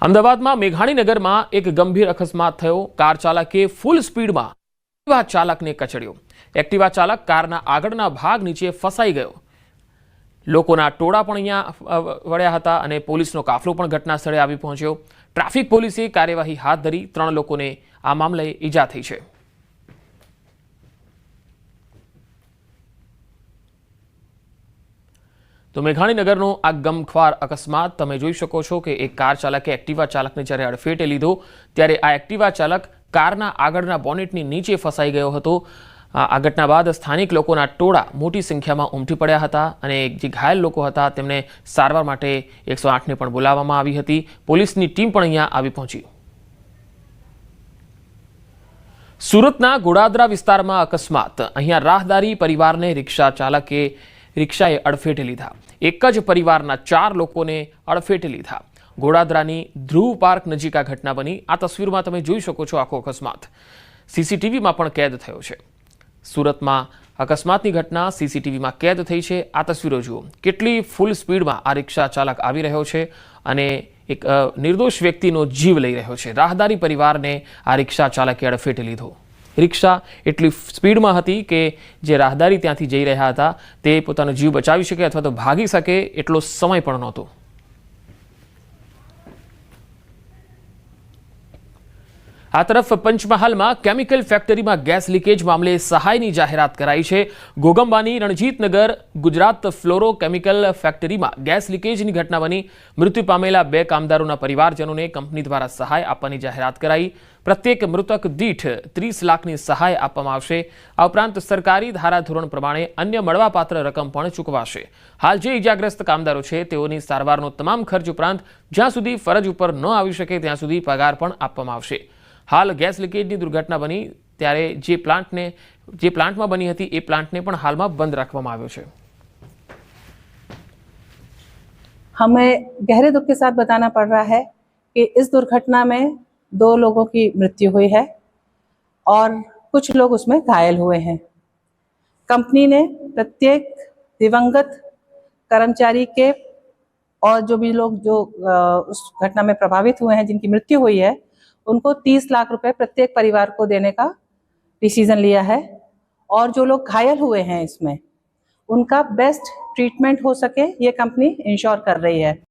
અમદાવાદમાં મેઘાણીનગરમાં એક ગંભીર અકસ્માત થયો। કાર ચાલકે ફૂલ સ્પીડમાં એક્ટિવા ચાલકને કચડ્યો। એક્ટિવા ચાલક કારના આગળના ભાગ નીચે ફસાઈ ગયો। લોકોના ટોળા પણ અહીંયા વળ્યા હતા અને પોલીસનો કાફલો પણ ઘટના સ્થળે આવી પહોંચ્યો। ટ્રાફિક પોલીસે કાર્યવાહી હાથ ધરી। 3 લોકોને આ મામલે ઈજા થઈ છે। તો મેઘાણીનગરનો આ ગમખ્વાર અકસ્માત તમે જોઈ શકો છો કે એક કાર ચાલકે એક્ટિવા ચાલકને જ્યારે અડફેટે લીધો ત્યારે આ એક્ટિવા ચાલક કારના આગળના બોનેટની નીચે ફસાઈ ગયો હતો। આ ઘટના બાદ સ્થાનિક લોકોના ટોળા મોટી સંખ્યામાં ઉમટી પડ્યા હતા અને જે ઘાયલ લોકો હતા તેમને સારવાર માટે 108ને પણ બોલાવવામાં આવી હતી। પોલીસની ટીમ પણ અહીંયા આવી પહોંચી। સુરતના ગોડાદરા વિસ્તારમાં અકસ્માત। અહીંયા રાહદારી પરિવારને રિક્ષાએ અડફેટે લીધા। એક જ પરિવારના 4 લોકોને અડફેટે લીધા। ગોડાદરાની ધ્રુવ પાર્ક નજીક આ ઘટના બની। આ તસવીરમાં તમે જોઈ શકો છો આખો અકસ્માત સીસીટીવીમાં પણ કેદ થયો છે। સુરતમાં અકસ્માતની ઘટના સીસીટીવીમાં કેદ થઈ છે। આ તસવીરો જુઓ, કેટલી ફૂલ સ્પીડમાં આ રિક્ષા ચાલક આવી રહ્યો છે અને એક નિર્દોષ વ્યક્તિનો જીવ લઈ રહ્યો છે। રાહદારી પરિવારને આ રિક્ષા ચાલકે અડફેટે લીધો। રિક્ષા એટલી સ્પીડમાં હતી કે જે રાહદારી ત્યાંથી જઈ રહ્યા હતા તે પોતાનો જીવ બચાવી શકે અથવા તો ભાગી શકે એટલો સમય પણ નહોતો। આ તરફ પંચમહાલમાં કેમિકલ ફેક્ટરીમાં ગેસ લીકેજ મામલે સહાયની જાહેરાત કરાઈ છે। ઘોગંબાની રણજીતનગર ગુજરાત ફ્લોરો કેમિકલ ફેક્ટરીમાં ગેસ લીકેજની ઘટના બની। મૃત્યુ પામેલા 2 કામદારોના પરિવારજનોને કંપની દ્વારા સહાય આપવાની જાહેરાત કરાઈ। પ્રત્યેક મૃતક દીઠ 30 લાખની સહાય આપવામાં આવશે। આ ઉપરાંત સરકારી ધારાધોરણ પ્રમાણે અન્ય મળવાપાત્ર રકમ પણ ચૂકવાશે। હાલ જે ઇજાગ્રસ્ત કામદારો છે તેઓની સારવારનો તમામ ખર્ચ ઉપરાંત જ્યાં સુધી ફરજ ઉપર ન આવી શકે ત્યાં સુધી પગાર પણ આપવામાં આવશે। હાલ ગેસ લીકેજની દુર્ઘટના બની ત્યારે જે પ્લાન્ટમાં બની હતી એ પ્લાન્ટને પણ હાલમાં બંધ રાખવામાં આવ્યો છે। हमें गहरे दुख के साथ बताना पड़ रहा है कि इस दुर्घटना में 2 लोगों की मृत्यु हुई है और कुछ लोग उसमें घायल हुए हैं। कंपनी ने प्रत्येक दिवंगत कर्मचारी के और जो भी लोग जो उस घटना में प्रभावित हुए हैं, जिनकी मृत्यु हुई है, उनको 30 लाख रुपए प्रत्येक परिवार को देने का डिसीजन लिया है। और जो लोग घायल हुए हैं इसमें उनका बेस्ट ट्रीटमेंट हो सके ये कंपनी इंश्योर कर रही है।